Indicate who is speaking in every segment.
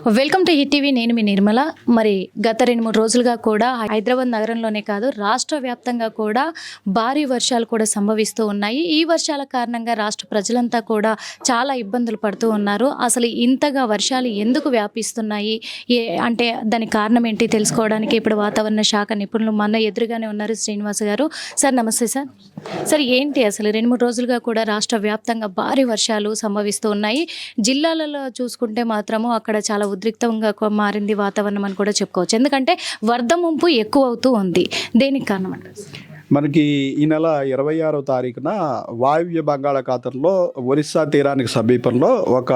Speaker 1: Welcome to hit TV. నేను మీ నిర్మల. మరి గత 2-3 రోజులుగా కూడా హైదరాబాద్ నగరంలోనే కాదు రాష్ట్ర వ్యాప్తంగా కూడా భారీ వర్షాలు కూడా సంభవిస్తూ ఉన్నాయి. ఈ వర్షాల కారణంగా రాష్ట్ర ప్రజలంతా కూడా చాలా ఇబ్బందులు పడుతూ ఉన్నారు. అసలు ఇంతగా వర్షాలు ఎందుకు వ్యాపిస్తున్నాయి, అంటే దానికి కారణం ఏంటి తెలుసుకోవడానికి ఇప్పుడు వాతావరణ శాఖ నిపుణులు మన ఎదురుగానే ఉన్నారు. శ్రీనివాస్ గారు, సార్ నమస్తే. సార్ ఏంటి అసలు 2-3 రోజులుగా కూడా రాష్ట్ర వ్యాప్తంగా భారీ వర్షాలు సంభవిస్తూ ఉన్నాయి. జిల్లాలలో చూసుకుంటే మాత్రము అక్కడ చాలా ఉద్రిక్తంగా మారింది వాతావరణం అని కూడా చెప్పుకోవచ్చు. ఎందుకంటే వరద ముంపు ఎక్కువ అవుతూ ఉంది. దేనికి కారణం అంటారు?
Speaker 2: మనకి ఈ నెల 26వ తారీఖున వాయువ్య బంగాళాఖాతంలో ఒరిస్సా తీరానికి సమీపంలో ఒక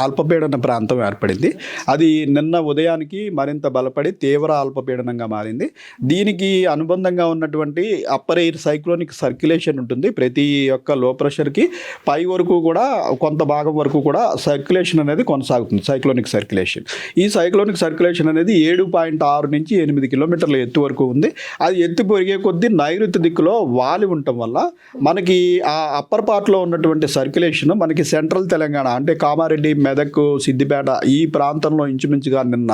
Speaker 2: అల్పపీడన ప్రాంతం ఏర్పడింది. అది నిన్న ఉదయానికి మరింత బలపడి తీవ్ర అల్పపీడనంగా మారింది. దీనికి అనుబంధంగా ఉన్నటువంటి అప్పర్ ఎయిర్ సైక్లోనిక్ సర్క్యులేషన్ ఉంటుంది. ప్రతి ఒక్క లో ప్రెషర్కి పై వరకు కూడా కొంత భాగం వరకు కూడా సర్క్యులేషన్ అనేది కొనసాగుతుంది. Cyclonic circulation. ఈ సైక్లోనిక్ సర్క్యులేషన్ అనేది 7.6 నుంచి 8 కిలోమీటర్ల ఎత్తు వరకు ఉంది. అది ఎత్తు పెరిగే కొద్దీ నైరుతి దిక్కులో వాలి ఉండటం వల్ల మనకి ఆ అప్పర్ పార్ట్లో ఉన్నటువంటి సర్క్యులేషన్ మనకి సెంట్రల్ తెలంగాణ అంటే కామారెడ్డి, మెదక్, సిద్దిపేట ఈ ప్రాంతంలో ఇంచుమించుగా నిన్న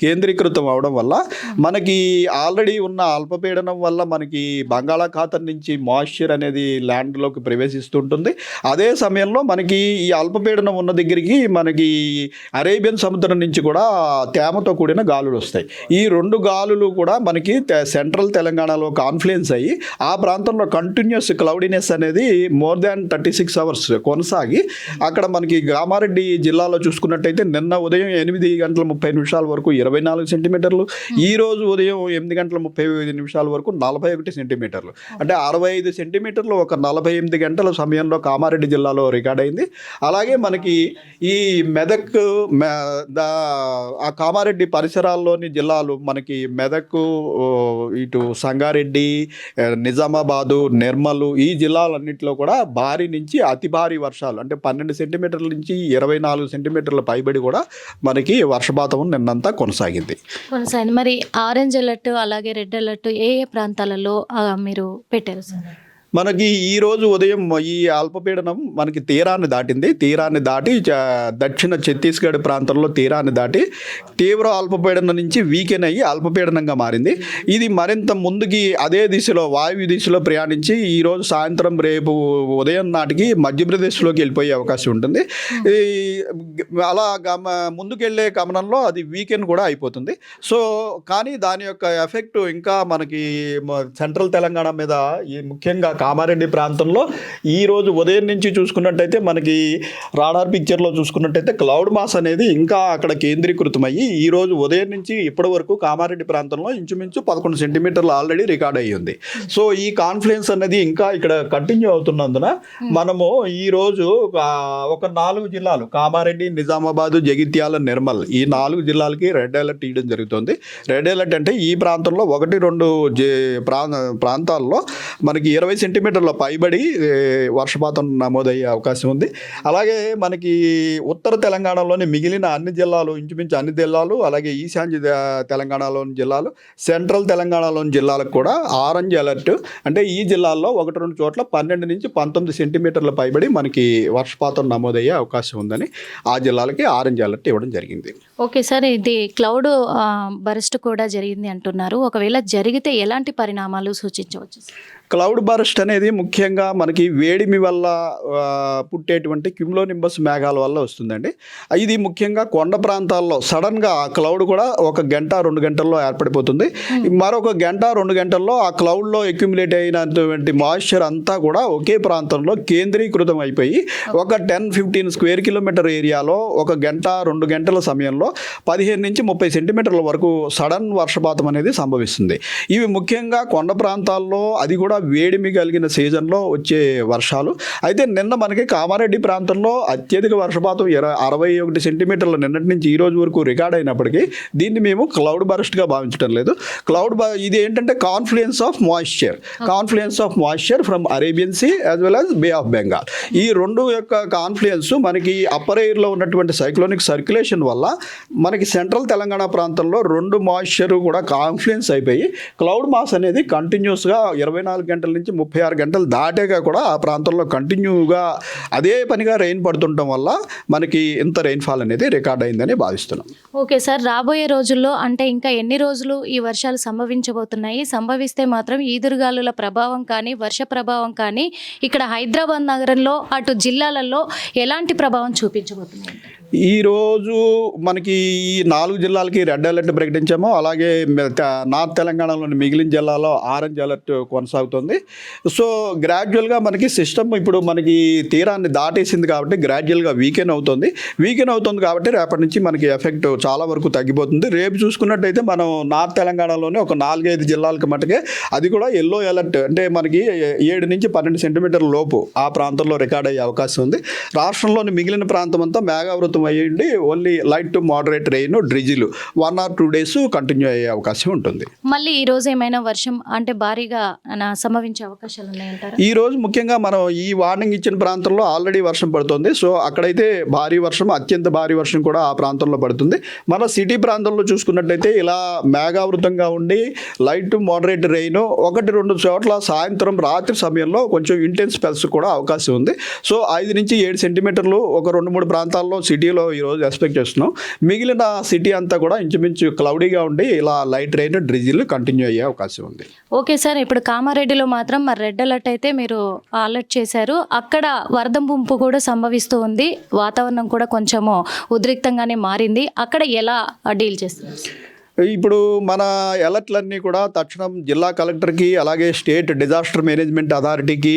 Speaker 2: కేంద్రీకృతం అవడం వల్ల మనకి ఆల్రెడీ ఉన్న అల్పపీడనం వల్ల మనకి బంగాళాఖాతం నుంచి మాయిశ్చర్ అనేది ల్యాండ్లోకి ప్రవేశిస్తుంటుంది. అదే సమయంలో మనకి ఈ అల్పపీడనం ఉన్న దగ్గరికి మనకి అరేబియన్ సముద్రం నుంచి కూడా తేమతో కూడిన గాలులు వస్తాయి. ఈ రెండు గాలులు కూడా మనకి సెంట్రల్ తెలంగాణలో కాన్ఫ్లుయెన్స్ అయ్యి ఆ ప్రాంతంలో కంటిన్యూస్ క్లౌడీనెస్ అనేది మోర్ దాన్ 36 అవర్స్ కొనసాగి అక్కడ మనకి కామారెడ్డి జిల్లాలో చూసుకున్నట్టయితే నిన్న ఉదయం 8:30 వరకు 24 సెంటీమీటర్లు, ఈ రోజు ఉదయం 8:35 వరకు 41 సెంటీమీటర్లు, అంటే 65 సెంటీమీటర్లు ఒక 48 గంటల సమయంలో కామారెడ్డి జిల్లాలో రికార్డ్ అయింది. అలాగే మనకి ఈ మెదక్ ఆ కామారెడ్డి పరిసరాల్లోని జిల్లాలు మనకి మెదక్, ఇటు సంగారెడ్డి, నిజామాబాదు, నిర్మల్ ఈ జిల్లాలన్నింటిలో కూడా భారీ నుంచి అతి భారీ వర్షాలు అంటే 12 సెంటీమీటర్ల నుంచి 24 సెంటీమీటర్ల పైబడి కూడా మనకి వర్షపాతం నిన్నంతా కొనసాగింది.
Speaker 1: మరి ఆరెంజ్ అలర్ట్ అలాగే రెడ్ అలర్ట్ ఏ ప్రాంతాలలో మీరు పెట్టారు సార్?
Speaker 2: మనకి ఈరోజు ఉదయం ఈ అల్పపీడనం మనకి తీరాన్ని దాటి దక్షిణ ఛత్తీస్గఢ్ ప్రాంతంలో తీరాన్ని దాటి తీవ్ర అల్పపీడనం నుంచి వీకెన్ అయ్యి అల్పపీడనంగా మారింది. ఇది మరింత ముందుకి అదే దిశలో వాయువ్య దిశలో ప్రయాణించి ఈరోజు సాయంత్రం రేపు ఉదయం నాటికి మధ్యప్రదేశ్లోకి వెళ్ళిపోయే అవకాశం ఉంటుంది. అలా ముందుకెళ్ళే గమనంలో అది వీకెండ్ కూడా అయిపోతుంది. సో కానీ దాని యొక్క ఎఫెక్ట్ ఇంకా మనకి సెంట్రల్ తెలంగాణ మీద ముఖ్యంగా కామారెడ్డి ప్రాంతంలో ఈరోజు ఉదయం నుంచి చూసుకున్నట్టయితే మనకి రాడార్ పిక్చర్లో చూసుకున్నట్టయితే క్లౌడ్ మాస్ అనేది ఇంకా అక్కడ కేంద్రీకృతమయ్యి ఈరోజు ఉదయం నుంచి ఇప్పటి వరకు కామారెడ్డి ప్రాంతంలో ఇంచుమించు 11 సెంటీమీటర్లు ఆల్రెడీ రికార్డ్ అయ్యి ఉంది. సో ఈ కాన్ఫ్లుయెన్స్ అనేది ఇంకా ఇక్కడ కంటిన్యూ అవుతున్నందున మనము ఈరోజు ఒక 4 జిల్లాలు కామారెడ్డి, నిజామాబాదు, జగిత్యాల, నిర్మల్ ఈ 4 జిల్లాలకి రెడ్ అలర్ట్ ఇవ్వడం జరుగుతుంది. రెడ్ అలర్ట్ అంటే ఈ ప్రాంతంలో 1-2 ప్రాంతాల్లో మనకి 20 సెంటీమీటర్ల పైబడి వర్షపాతం నమోదయ్యే అవకాశం ఉంది. అలాగే మనకి ఉత్తర తెలంగాణలోని మిగిలిన అన్ని జిల్లాలు, ఇంచుమించు అన్ని జిల్లాలు, అలాగే ఈశాన్య తెలంగాణలోని జిల్లాలు, సెంట్రల్ తెలంగాణలోని జిల్లాలకు కూడా ఆరెంజ్ అలర్ట్ అంటే ఈ జిల్లాల్లో 1-2 చోట్ల 12 నుంచి 19 సెంటీమీటర్ల పైబడి మనకి వర్షపాతం నమోదయ్యే అవకాశం ఉందని ఆ జిల్లాలకి ఆరెంజ్ అలర్ట్ ఇవ్వడం జరిగింది.
Speaker 1: ఓకే సార్, ఇది క్లౌడ్ బరస్ట్ కూడా జరిగింది అంటున్నారు. ఒకవేళ జరిగితే ఎలాంటి పరిణామాలు సూచించవచ్చు?
Speaker 2: క్లౌడ్ బరస్ట్ అనేది ముఖ్యంగా మనకి వేడిమి వల్ల పుట్టేటువంటి క్యుములోనింబస్ మేఘాల వల్ల వస్తుందండి. ఇది ముఖ్యంగా కొండ ప్రాంతాల్లో సడన్గా ఆ క్లౌడ్ కూడా 1 గంట 2 గంటల్లో ఏర్పడిపోతుంది. మరొక 1-2 గంటల్లో ఆ క్లౌడ్లో అక్యుములేట్ అయినటువంటి మాయిశ్చర్ అంతా కూడా ఒకే ప్రాంతంలో కేంద్రీకృతం అయిపోయి ఒక 10-15 స్క్వేర్ కిలోమీటర్ ఏరియాలో 1 గంట 2 గంటల సమయంలో 15 నుంచి 30 సెంటీమీటర్ల వరకు సడన్ వర్షపాతం అనేది సంభవిస్తుంది. ఇవి ముఖ్యంగా కొండ ప్రాంతాల్లో, అది కూడా వేడిమి కలిగిన సీజన్లో వచ్చే వర్షాలు. అయితే నిన్న మనకి కామారెడ్డి ప్రాంతంలో అత్యధిక వర్షపాతం 61 సెంటీమీటర్ల నిన్నటి నుంచి ఈ రోజు వరకు రికార్డ్ అయినప్పటికీ దీన్ని మేము క్లౌడ్ బరస్ట్గా భావించడం లేదు. ఇది ఏంటంటే confluence of moisture from Arabian Sea as well as Bay of Bengal. ఈ రెండు యొక్క కాన్ఫ్లుయెన్స్ మనకి అప్పర్ ఎయిర్లో ఉన్నటువంటి సైక్లోనిక్ సర్క్యులేషన్ వల్ల మనకి సెంట్రల్ తెలంగాణ ప్రాంతంలో 2 మాయిశ్చర్ కూడా కాన్ఫ్లుయెన్స్ అయిపోయి క్లౌడ్ మాస్ అనేది కంటిన్యూస్గా 24 గంటల నుంచి 36 గంటలు దాటాక కూడా ఆ ప్రాంతంలో కంటిన్యూగా అదే పనిగా రెయిన్ పడుతుండటం వల్ల మనకి ఇంత రెయిన్ఫాల్ అనేది రికార్డ్ అయిందని భావిస్తున్నాం.
Speaker 1: ఓకే సార్, రాబోయే రోజుల్లో అంటే ఇంకా ఎన్ని రోజులు ఈ వర్షాలు సంభవించబోతున్నాయి? సంభవిస్తే మాత్రం ఈదురుగాలుల ప్రభావం కానీ వర్ష ప్రభావం కానీ ఇక్కడ హైదరాబాద్ నగరంలో అటు జిల్లాలలో ఎలాంటి ప్రభావం చూపించబోతున్నాయి?
Speaker 2: ఈరోజు మనకి ఈ 4 జిల్లాలకి రెడ్ అలర్ట్ ప్రకటించాము. అలాగే నార్త్ తెలంగాణలోని మిగిలిన జిల్లాలో ఆరెంజ్ అలర్ట్ కొనసాగుతుంది. సో గ్రాడ్యువల్గా మనకి సిస్టమ్ ఇప్పుడు మనకి తీరాన్ని దాటేసింది కాబట్టి గ్రాడ్యువల్గా వీకెన్ అవుతుంది కాబట్టి రేపటి నుంచి మనకి ఎఫెక్ట్ చాలా వరకు తగ్గిపోతుంది. రేపు చూసుకున్నట్టయితే మనం నార్త్ తెలంగాణలోనే ఒక 4-5 జిల్లాలకు మటుకే అది కూడా ఎల్లో అలర్ట్, అంటే మనకి 7 నుంచి 12 సెంటీమీటర్ల లోపు ఆ ప్రాంతంలో రికార్డ్ అయ్యే అవకాశం ఉంది. రాష్ట్రంలోని మిగిలిన ప్రాంతం అంతా మేఘావృతం అయ్యండి only light to moderate rain drizzle 1 or 2 days continue అయ్యే అవకాశం ఉంటుంది.
Speaker 1: మళ్ళీ ఈ రోజు ఏమైనా వర్షం అంటే భారీగా సంభవించే అవకాశాలు ఉన్నాయంటారా?
Speaker 2: ఈ రోజు ముఖ్యంగా మనం ఈ వార్నింగ్ ఇచ్చిన ప్రాంతంలో ఆల్రెడీ వర్షం పడుతుంది. సో అక్కడైతే భారీ వర్షం, అత్యంత భారీ వర్షం కూడా ఆ ప్రాంతంలో పడుతుంది. మన సిటీ ప్రాంతంలో చూసుకున్నట్టయితే ఇలా మేఘావృతంగా ఉండి లైట్ టు మోడరేట్ రెయిన్ 1-2 చోట్ల సాయంత్రం రాత్రి సమయంలో కొంచెం ఇంటెన్స్ స్పెల్స్ కూడా అవకాశం ఉంది. సో 5 నుంచి 7 సెంటీమీటర్లు ఒక 2-3 ప్రాంతాల్లో సిటీలో ఈరోజు ఎక్స్పెక్ట్ చేస్తున్నాం. మిగిలిన సిటీ అంతా కూడా ఇంచుమించు క్లౌడీగా ఉండి ఇలా లైట్ రెయిన్ డ్రిజిల్ కంటిన్యూ అయ్యే అవకాశం ఉంది.
Speaker 1: ఓకే సార్, ఇప్పుడు కామారెడ్డిలో మాత్రం మరి రెడ్ అలర్ట్ అయితే మీరు అలర్ట్ చేశారు. అక్కడ వరద ముంపు కూడా సంభవిస్తూ ఉంది, వాతావరణం కూడా కొంచెము ఉద్రిక్తంగానే మారింది. అక్కడ ఎలా డీల్ చేస్తున్నారు?
Speaker 2: ఇప్పుడు మన అలర్ట్లన్నీ కూడా తక్షణం జిల్లా కలెక్టర్కి అలాగే స్టేట్ డిజాస్టర్ మేనేజ్మెంట్ అథారిటీకి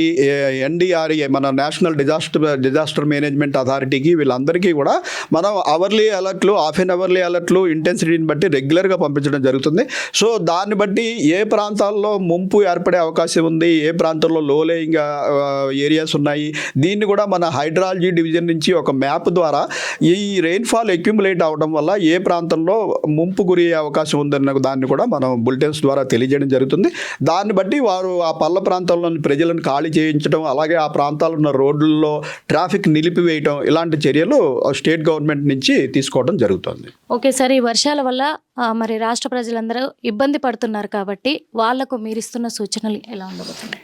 Speaker 2: NDRA మన నేషనల్ డిజాస్టర్ మేనేజ్మెంట్ అథారిటీకి వీళ్ళందరికీ కూడా మనం అవర్లీ అలర్ట్లు, హాఫ్ అన్ అవర్లీ అలర్ట్లు ఇంటెన్సిటీని బట్టి రెగ్యులర్గా పంపించడం జరుగుతుంది. సో దాన్ని బట్టి ఏ ప్రాంతాల్లో ముంపు ఏర్పడే అవకాశం ఉంది, ఏ ప్రాంతంలో లో లేయింగ్ ఏరియాస్ ఉన్నాయి, దీన్ని కూడా మన హైడ్రాలజీ డివిజన్ నుంచి ఒక మ్యాప్ ద్వారా ఈ రెయిన్ఫాల్ అక్యుములేట్ అవడం వల్ల ఏ ప్రాంతంలో ముంపు గురి అవకాశం ఉందన్న దాన్ని కూడా మనం బులెటిన్స్ ద్వారా తెలియజేయడం జరుగుతుంది. దాన్ని బట్టి వారు ఆ పల్ల ప్రాంతాల్లోని ప్రజలను ఖాళీ చేయించడం, అలాగే ఆ ప్రాంతాల్లో ఉన్న రోడ్లలో ట్రాఫిక్ నిలిపివేయడం, ఇలాంటి చర్యలు స్టేట్ గవర్నమెంట్ నుంచి తీసుకోవడం జరుగుతుంది.
Speaker 1: ఓకే సార్, ఈ వర్షాల వల్ల మరి రాష్ట్ర ప్రజలందరూ ఇబ్బంది పడుతున్నారు కాబట్టి వాళ్లకు మీరు ఇస్తున్న సూచనలు ఎలా ఉండబోతున్నాయి?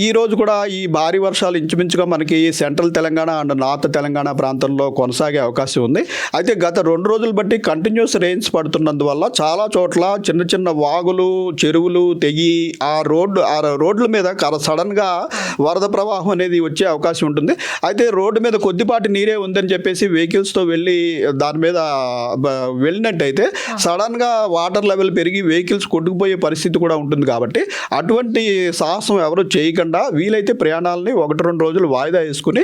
Speaker 2: ఈ రోజు కూడా ఈ భారీ వర్షాలు ఇంచుమించుగా మనకి central Telangana and north Telangana ప్రాంతంలో కొనసాగే అవకాశం ఉంది. అయితే గత 2 రోజులు బట్టి కంటిన్యూస్ రెయిన్స్ పడుతున్నందువల్ల చాలా చోట్ల చిన్న చిన్న వాగులు, చెరువులు తెగి ఆ రోడ్ల మీద సడన్గా వరద ప్రవాహం అనేది వచ్చే అవకాశం ఉంటుంది. అయితే రోడ్డు మీద కొద్దిపాటి నీరే ఉందని చెప్పేసి వెహికల్స్తో వెళ్ళి దాని మీద వెళ్ళినట్టయితే సడన్గా వాటర్ లెవెల్ పెరిగి వెహికల్స్ కొట్టుకుపోయే పరిస్థితి కూడా ఉంటుంది. కాబట్టి అటువంటి సాహసం ఎవరు చేయకుండా వీలైతే ప్రయాణాలని 1-2 రోజులు వాయిదా వేసుకుని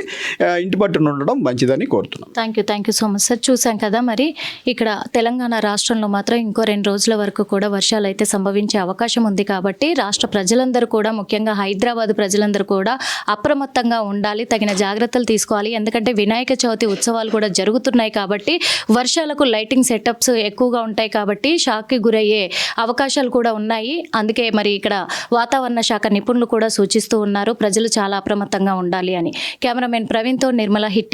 Speaker 2: ఇంటి పట్టున ఉండడం మంచిదని కోరుతున్నాం.
Speaker 1: Thank you so much sir. చూసాం కదా, మరి ఇక్కడ తెలంగాణ రాష్ట్రంలో మాత్రం ఇంకో 2 రోజుల వరకు కూడా వర్షాలు అయితే సంభవించే అవకాశం ఉంది. కాబట్టి రాష్ట్ర ప్రజలందరూ కూడా, ముఖ్యంగా హైదరాబాద్ ప్రజలందరూ కూడా అప్రమత్తంగా ఉండాలి, తగిన జాగ్రత్తలు తీసుకోవాలి. ఎందుకంటే వినాయక చవితి ఉత్సవాలు కూడా జరుగుతున్నాయి కాబట్టి వర్షాలకు లైటింగ్ సెటప్స్ ఎక్కువగా ఉంటాయి కాబట్టి షాక్కి గురయ్యే అవకాశాలు కూడా ఉన్నాయి. అందుకే మరి ఇక్కడ వాతావరణ శాఖ నిపుణులు కూడా సూచిస్తూ ఉన్నారు ప్రజలు చాలా అప్రమత్తంగా ఉండాలి అని. కెమెరామెన్ ప్రవీణ్తో నిర్మల, హిట్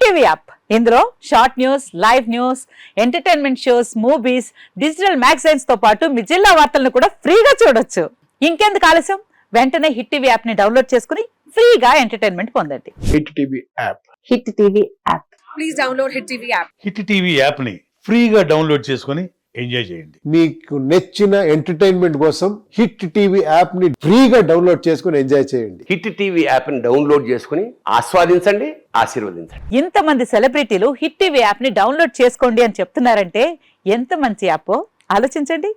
Speaker 1: టీవీ యాప్.
Speaker 3: ఇందులో short news, live news, entertainment shows, movies, digital magazines తో పాటు మీ జిల్లా వార్తలను కూడా ఫ్రీగా చూడొచ్చు. ఇంకెందుకు ఆలస్యం, వెంటనే హిట్ టీవీ యాప్ ని డౌన్లోడ్ చేసుకుని ఫ్రీగా ఎంటర్టైన్మెంట్ పొందండి.
Speaker 2: Hit TV app.
Speaker 3: Hit TV app.
Speaker 4: Please download hit TV app.
Speaker 5: Hit TV app ని ఫ్రీగా డౌన్లోడ్ చేసుకుని ఎంజాయ్ చేయండి.
Speaker 6: మీకు నచ్చిన ఎంటర్టైన్మెంట్ కోసం హిట్ టీవీ యాప్ ని ఫ్రీగా డౌన్లోడ్ చేసుకుని ఎంజాయ్ చేయండి.
Speaker 7: హిట్ టీవీ యాప్ ని డౌన్లోడ్ చేసుకుని ఆస్వాదించండి, ఆశీర్వదించండి.
Speaker 3: ఇంతమంది సెలబ్రిటీలు హిట్ టీవీ యాప్ ని డౌన్లోడ్ చేసుకోండి అని చెప్తున్నారంటే ఎంత మంచి యాప్ ఆలోచించండి.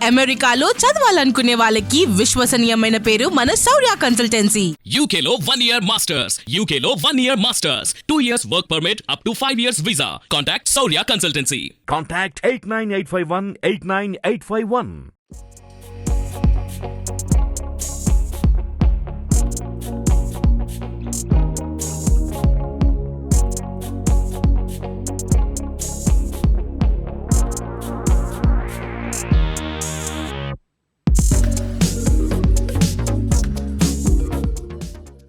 Speaker 4: అమెరికాలో చదవాలనుకునే వాళ్ళకి విశ్వసనీయమైన పేరు మన శౌర్య కన్సల్టెన్సీ.
Speaker 8: UK లో 1 year masters. UK లో 1 year masters. 2 years work permit up to 5 years visa. Contact Saurya Consultancy.
Speaker 9: Contact 89851 89851.